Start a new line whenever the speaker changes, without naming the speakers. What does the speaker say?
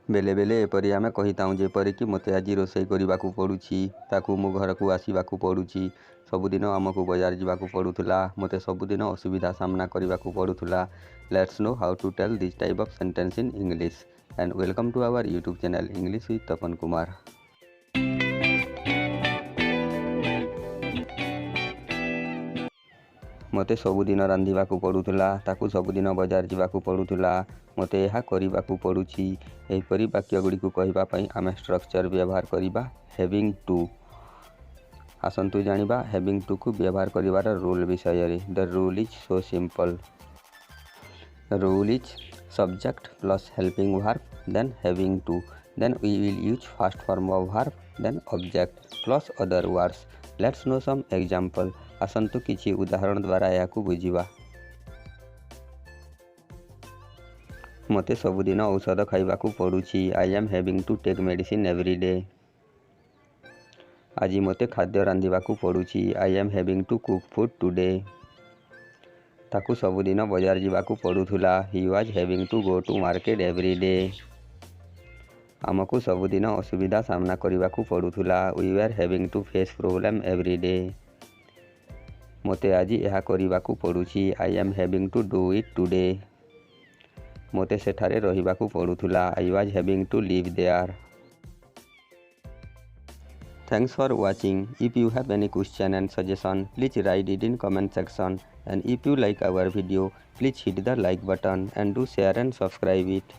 बेले बेले एपरी आमे कहिताऊँ जेपरिक मते आज रोषेई करबाकू पड़ुछि ताकू मो घर को आसवाकू पड़ुछि सबुदिन आमको बजार जावाकू पड़ुथुला मते सबुदिन असुविधा सामना करबाकू पड़ुथुला। Let's know how to tell this type of sentence in English and welcome to our YouTube channel English with Tapan Kumar. मते सबुदिन रांधिबाकू पड़ुथुला ताकू सबुदिन बजार जावाकू पड़ुथुला मते यह करबाकू पड़ुछि। एहिपरि वाक्य गुड़िक कहबा पई आमे स्ट्रक्चर व्यवहार करिबा हैविंग टू। आसंतु जानिबा हैविंग टू को व्यवहार करिवार रूल विषय रे। The rule is so simple. Rule is subject plus helping verb then having to then we will use first form of verb then object plus other words. Let's know some example. आसंतु किछि उदाहरण द्वारा याकू बुझिबा। मते सबुदिन औषध खाइबाकू पड़ुछि। I am having to take medicine every day. आज मते खाद्य रांधिबाकू पड़ुछि। I am having to cook food today. ताकू सबुदिन बजार जावाकू पड़ुथुला। He was having to go to market every day. आमको सबुदिन असुविधा सामना करबाकू पड़ुथुला। We were having to face problem every day. मते आज यह करबाकू पड़ुछि। I am having to do it today. मते सेठारे रहिबाकू पड़ुथुला। I was having to live there. Thanks for watching. If you have any question and suggestion, please write it in comment section. And if you like our video, please hit the like button and do share and subscribe it.